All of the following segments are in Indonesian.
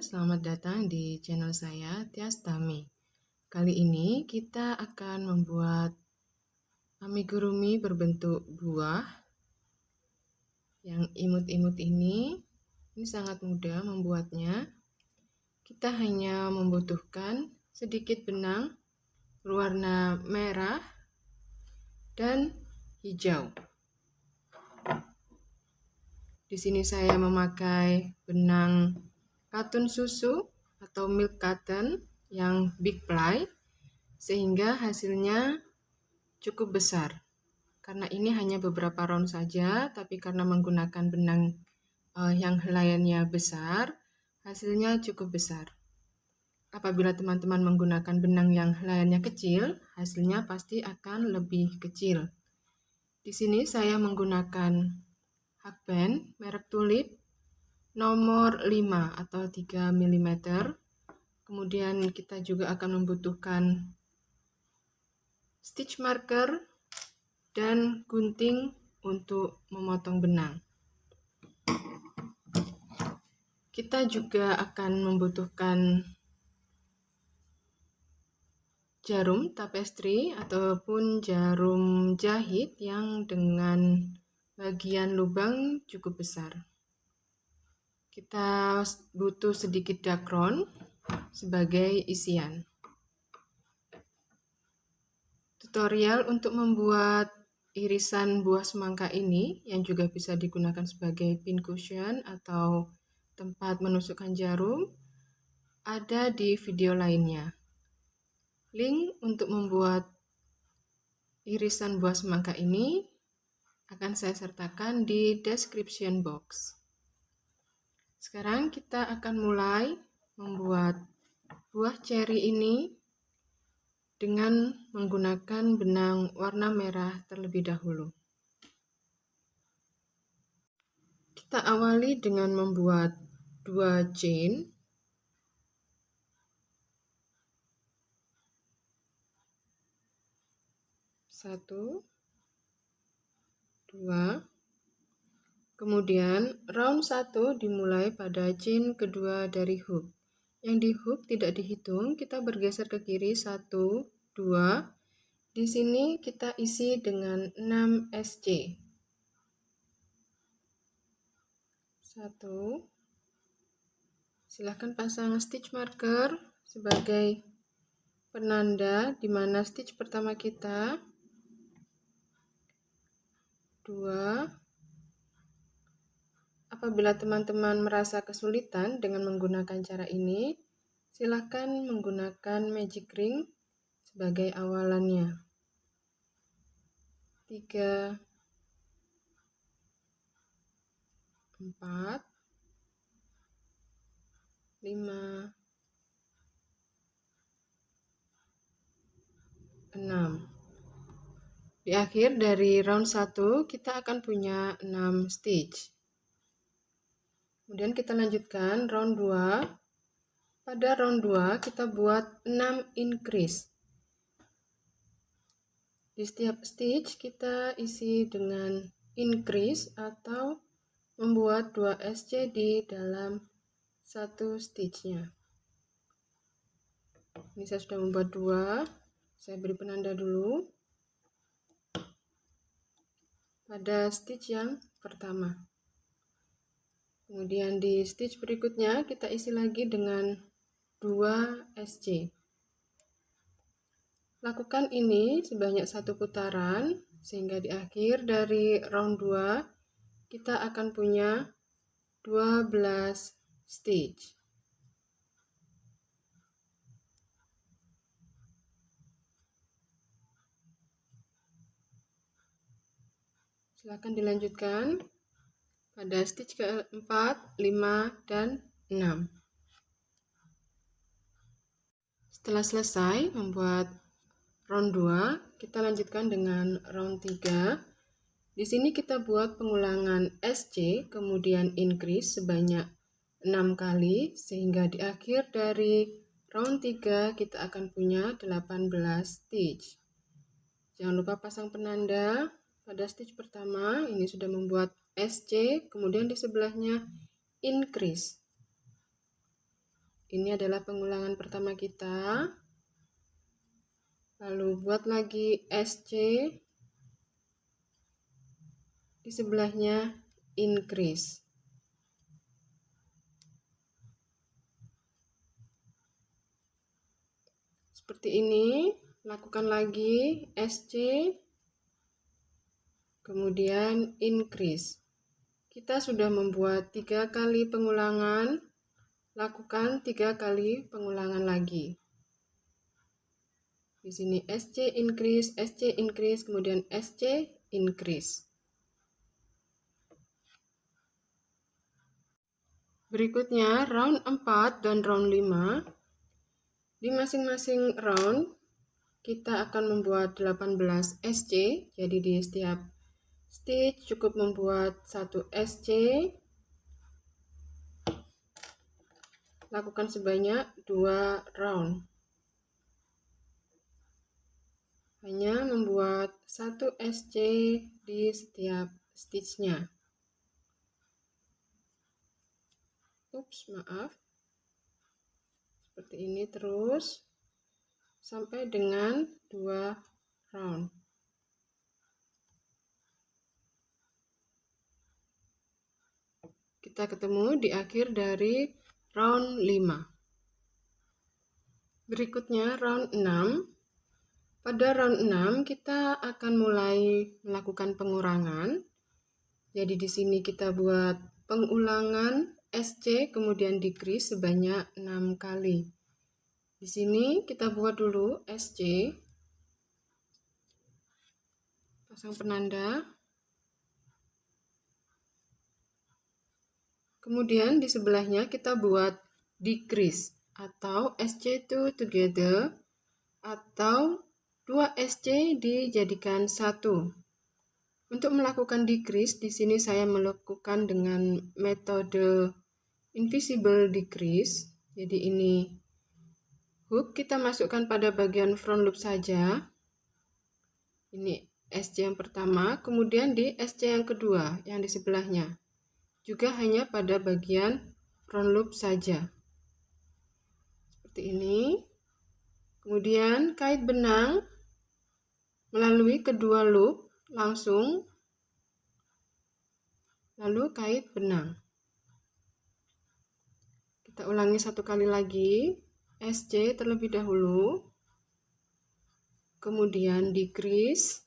selamat datang di channel saya, Tias Tami. Kali ini kita akan membuat amigurumi berbentuk buah yang imut-imut ini. Ini sangat mudah membuatnya. Kita hanya membutuhkan sedikit benang berwarna merah dan hijau. Di sini saya memakai benang katun susu atau milk cotton yang big ply, sehingga hasilnya cukup besar. Karena ini hanya beberapa round saja, tapi karena menggunakan benang yang helaiannya besar, hasilnya cukup besar. Apabila teman-teman menggunakan benang yang helaiannya kecil, hasilnya pasti akan lebih kecil. Di sini saya menggunakan hakband merek Tulip nomor 5 atau 3 mm. Kemudian kita juga akan membutuhkan stitch marker dan gunting untuk memotong benang. Kita juga akan membutuhkan jarum tapestry ataupun jarum jahit yang dengan bagian lubang cukup besar. Kita butuh sedikit dakron sebagai isian. Tutorial untuk membuat irisan buah semangka ini yang juga bisa digunakan sebagai pin cushion atau tempat menusukkan jarum ada di video lainnya. Link untuk membuat irisan buah semangka ini akan saya sertakan di description box. Sekarang kita akan mulai membuat buah ceri ini dengan menggunakan benang warna merah terlebih dahulu. Kita awali dengan membuat 2 chain. Satu, 2. Kemudian round 1 dimulai pada chain kedua dari hook. Yang di hook tidak dihitung, kita bergeser ke kiri 1, 2. Di sini kita isi dengan 6 SC. 1. Silahkan pasang stitch marker sebagai penanda di mana stitch pertama kita. 2. Apabila teman-teman merasa kesulitan dengan menggunakan cara ini, silakan menggunakan magic ring sebagai awalannya. 3, 4, 5, 6. Di akhir dari round 1 kita akan punya 6 stitch. Kemudian kita lanjutkan round 2. Pada round 2 kita buat 6 increase. Di setiap stitch kita isi dengan increase atau membuat 2 SC di dalam satu stitchnya. Ini saya sudah membuat 2. Saya beri penanda dulu pada stitch yang pertama. Kemudian di stitch berikutnya kita isi lagi dengan 2 SC. Lakukan ini sebanyak 1 putaran sehingga di akhir dari round 2 kita akan punya 12 stitch. Silakan dilanjutkan pada stitch keempat, 5, dan 6. Setelah selesai membuat round 2, kita lanjutkan dengan round 3. Di sini kita buat pengulangan SC, kemudian increase sebanyak 6 kali, sehingga di akhir dari round 3 kita akan punya 18 stitch. Jangan lupa pasang penanda pada stitch pertama, ini sudah membuat SC, kemudian di sebelahnya increase. Ini adalah pengulangan pertama kita. Lalu buat lagi SC. Di sebelahnya increase. Seperti ini, lakukan lagi SC, kemudian increase. Kita sudah membuat 3 kali pengulangan, lakukan 3 kali pengulangan lagi. Di sini SC increase, kemudian SC increase. Berikutnya round 4 dan round 5. Di masing-masing round kita akan membuat 18 SC. Jadi di setiap stitch cukup membuat 1 SC. Lakukan sebanyak 2 round. Hanya membuat 1 SC di setiap stitchnya. Maaf. Seperti ini terus sampai dengan 2 round. Kita ketemu di akhir dari round 5. Berikutnya round 6. Pada round 6 kita akan mulai melakukan pengurangan. Jadi di sini kita buat pengulangan SC kemudian decrease sebanyak 6 kali. Di sini kita buat dulu SC. Pasang penanda. Kemudian di sebelahnya kita buat decrease atau SC2 together atau 2 SC dijadikan 1. Untuk melakukan decrease, di sini saya melakukan dengan metode invisible decrease. Jadi ini hook kita masukkan pada bagian front loop saja. Ini SC yang pertama, kemudian di SC yang kedua, yang di sebelahnya. Juga hanya pada bagian front loop saja. Seperti ini. Kemudian kait benang melalui kedua loop. Langsung, lalu kait benang. Kita ulangi 1 kali lagi, SC terlebih dahulu, kemudian decrease.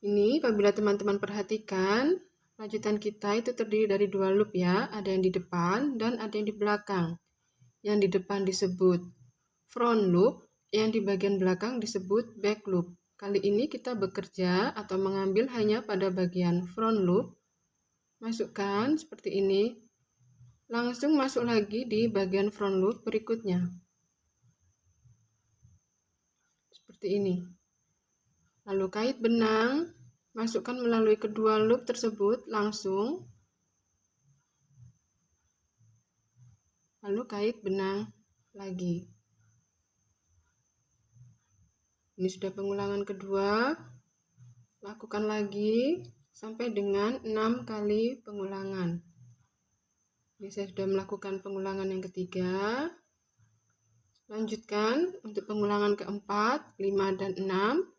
Ini apabila teman-teman perhatikan, lanjutan kita itu terdiri dari 2 loop ya, ada yang di depan dan ada yang di belakang. Yang di depan disebut front loop, yang di bagian belakang disebut back loop. Kali ini kita bekerja atau mengambil hanya pada bagian front loop. Masukkan seperti ini. Langsung masuk lagi di bagian front loop berikutnya. Seperti ini. Lalu kait benang, masukkan melalui kedua loop tersebut langsung. Lalu kait benang lagi. Ini sudah pengulangan kedua, lakukan lagi sampai dengan 6 kali pengulangan. Ini saya sudah melakukan pengulangan yang ketiga. Lanjutkan untuk pengulangan keempat, 5 dan 6,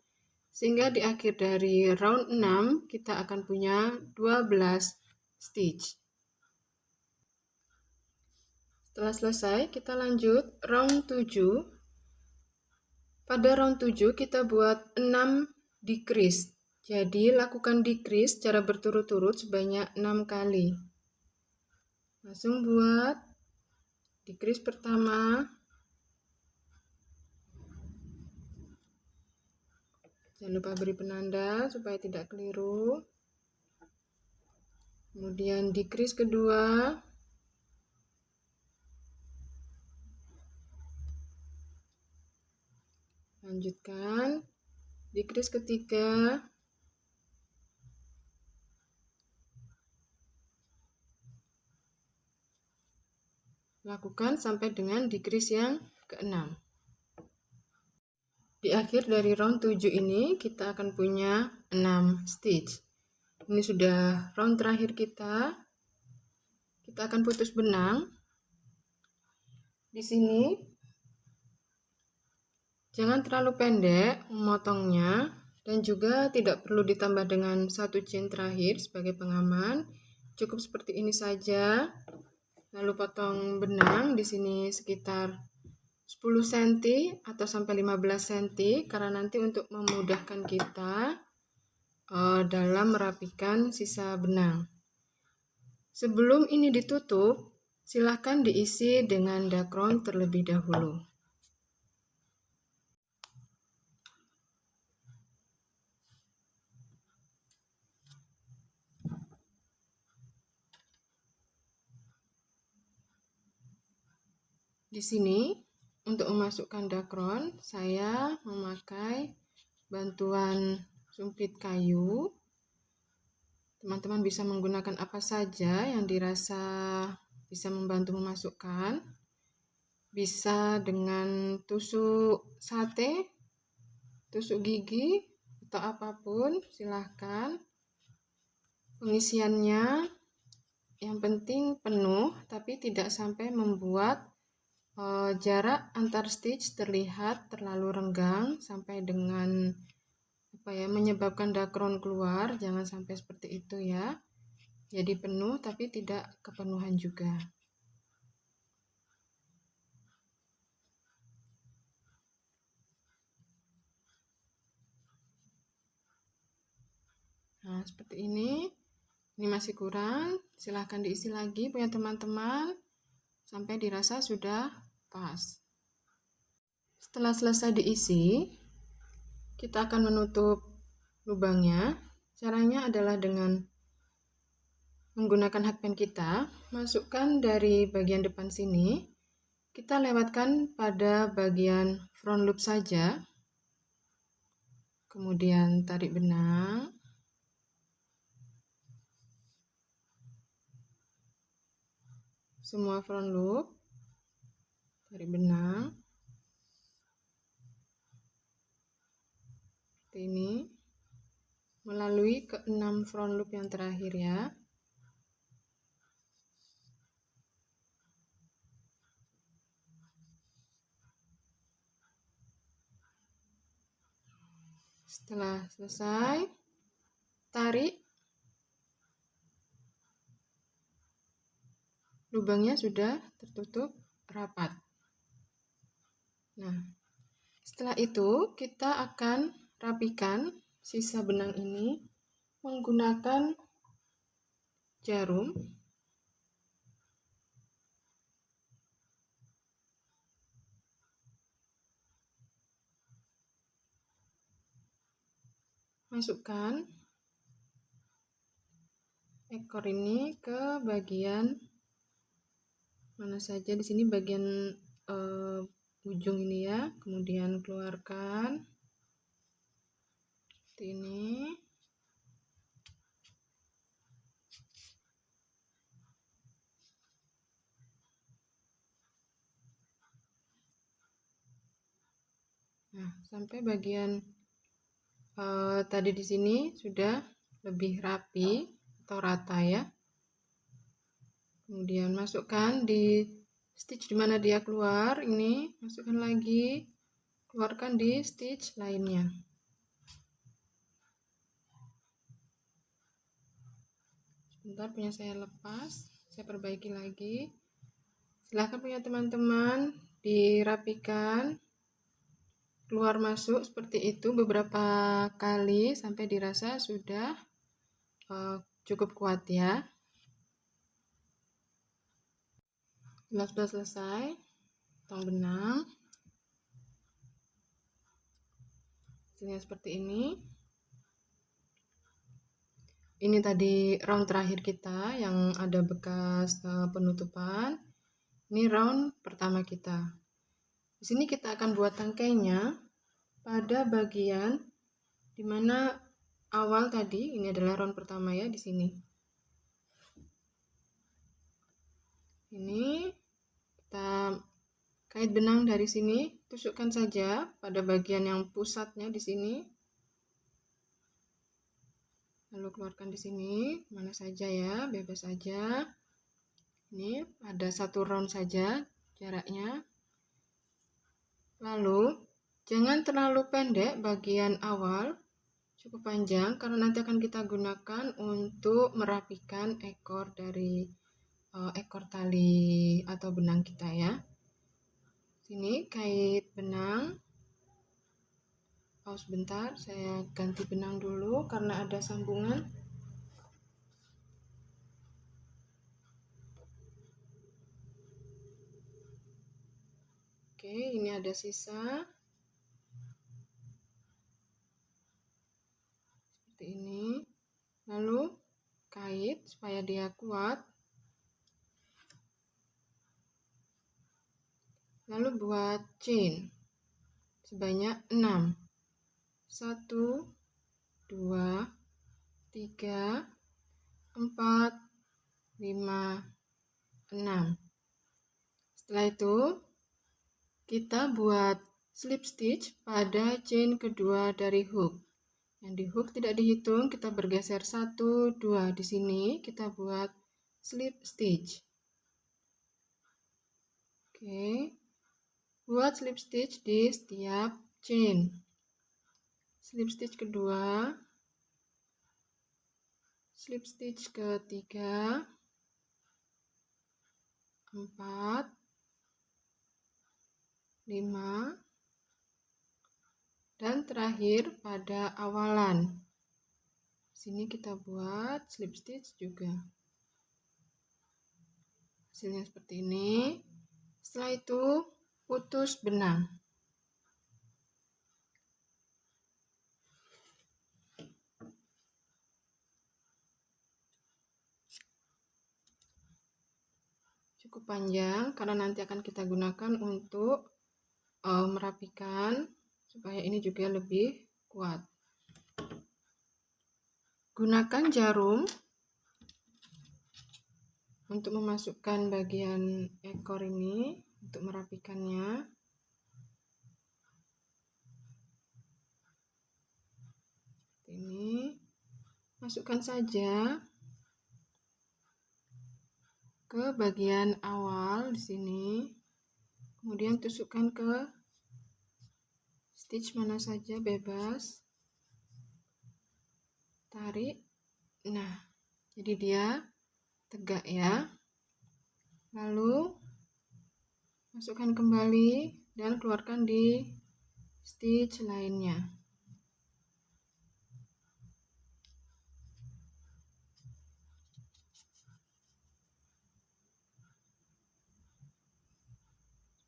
sehingga di akhir dari round 6 kita akan punya 12 stitch. Setelah selesai, kita lanjut round 7. Pada round 7 kita buat 6 decrease. Jadi lakukan decrease secara berturut-turut sebanyak 6 kali. Langsung buat decrease pertama. Jangan lupa beri penanda supaya tidak keliru. Kemudian decrease kedua. Lanjutkan, decrease ketiga, lakukan sampai dengan decrease yang ke-6. Di akhir dari round 7 ini kita akan punya 6 stitch. Ini sudah round terakhir kita. Kita akan putus benang. Di sini jangan terlalu pendek memotongnya, dan juga tidak perlu ditambah dengan 1 chain terakhir sebagai pengaman. Cukup seperti ini saja. Lalu potong benang di sini sekitar 10 cm atau sampai 15 cm, karena nanti untuk memudahkan kita dalam merapikan sisa benang. Sebelum ini ditutup, silahkan diisi dengan dakron terlebih dahulu. Di sini untuk memasukkan dakron, saya memakai bantuan sumpit kayu. Teman-teman bisa menggunakan apa saja yang dirasa bisa membantu memasukkan. Bisa dengan tusuk sate, tusuk gigi, atau apapun, silahkan. Pengisiannya yang penting penuh, tapi tidak sampai membuat jarak antar stitch terlihat terlalu renggang sampai dengan menyebabkan dakron keluar. Jangan sampai seperti itu ya. Jadi penuh tapi tidak kepenuhan juga. Nah, seperti ini. Ini masih kurang, silahkan diisi lagi punya teman-teman sampai dirasa sudah pas. Setelah selesai diisi, kita akan menutup lubangnya. Caranya adalah dengan menggunakan hakpen kita, masukkan dari bagian depan sini, kita lewatkan pada bagian front loop saja, kemudian tarik benang, semua front loop, tarik benang, seperti ini, melalui ke-6 front loop yang terakhir ya. Setelah selesai, tarik. Lubangnya sudah tertutup rapat. Nah, setelah itu kita akan rapikan sisa benang ini menggunakan jarum. Masukkan ekor ini ke bagian mana saja, di sini bagian ujung ini ya, kemudian keluarkan seperti ini. Nah, sampai bagian tadi di sini sudah lebih rapi atau rata ya. Kemudian masukkan di stitch di mana dia keluar, ini masukkan lagi, keluarkan di stitch lainnya. Sebentar, punya saya lepas, saya perbaiki lagi. Silahkan punya teman-teman dirapikan, keluar masuk seperti itu beberapa kali sampai dirasa sudah cukup kuat ya. Sudah selesai, potong benang. Hasilnya seperti ini. Ini tadi round terakhir kita yang ada bekas penutupan. Ini round pertama kita. Di sini kita akan buat tangkainya pada bagian dimana awal tadi. Ini adalah round pertama ya, di sini. Ini kita kait benang dari sini, tusukkan saja pada bagian yang pusatnya di sini. Lalu keluarkan di sini, mana saja ya, bebas saja. Ini ada 1 round saja, jaraknya. Lalu jangan terlalu pendek bagian awal, cukup panjang karena nanti akan kita gunakan untuk merapikan ekor dari ekor tali atau benang kita ya. Sini kait benang. Pause bentar, saya ganti benang dulu karena ada sambungan. Oke, ini ada sisa. Seperti ini. Lalu kait supaya dia kuat. Lalu buat chain sebanyak 6. 1, 2, 3, 4, 5, 6. Setelah itu kita buat slip stitch pada chain kedua dari hook. Yang di hook tidak dihitung, kita bergeser 1, 2. Di sini kita buat slip stitch. Oke. Buat slip stitch di setiap chain. Slip stitch kedua, slip stitch ketiga, 4, 5, dan terakhir pada awalan. Sini kita buat slip stitch juga. Hasilnya seperti ini. Setelah itu putus benang. Cukup panjang karena nanti akan kita gunakan untuk merapikan supaya ini juga lebih kuat. Gunakan jarum untuk memasukkan bagian ekor ini untuk merapikannya. Ini masukkan saja ke bagian awal di sini, kemudian tusukkan ke stitch mana saja bebas, tarik. Nah, jadi dia tegak ya. Lalu masukkan kembali dan keluarkan di stitch lainnya.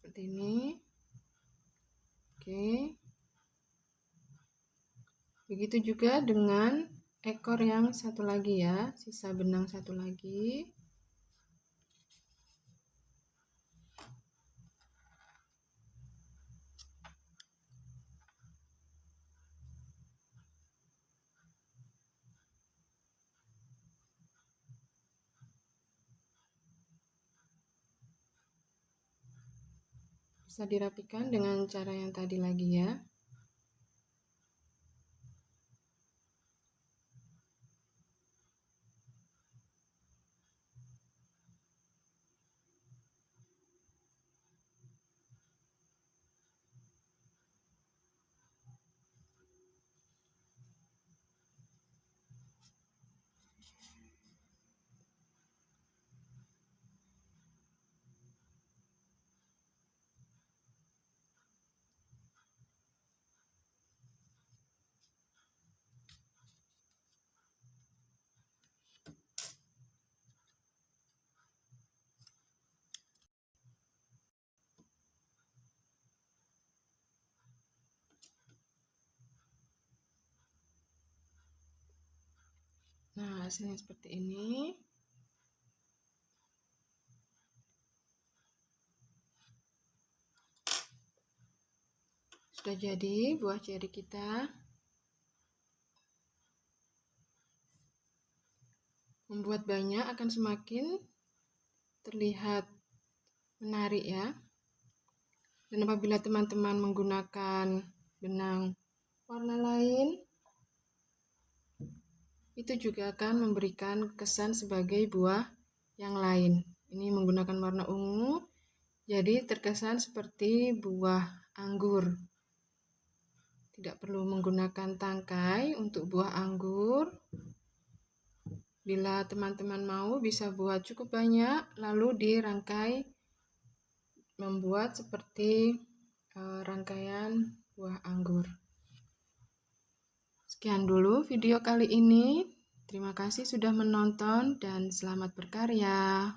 Seperti ini. Oke. Begitu juga dengan ekor yang satu lagi ya, sisa benang satu lagi. Bisa dirapikan dengan cara yang tadi lagi ya. Nah, hasilnya seperti ini. Sudah jadi buah ceri kita. Membuat banyak akan semakin terlihat menarik ya. Dan apabila teman-teman menggunakan benang warna lain, itu juga akan memberikan kesan sebagai buah yang lain. Ini menggunakan warna ungu, Jadi terkesan seperti buah anggur. Tidak perlu menggunakan tangkai untuk buah anggur. Bila teman-teman mau bisa buat cukup banyak, lalu dirangkai membuat seperti rangkaian buah anggur. Sekian dulu video kali ini. Terima kasih sudah menonton dan selamat berkarya.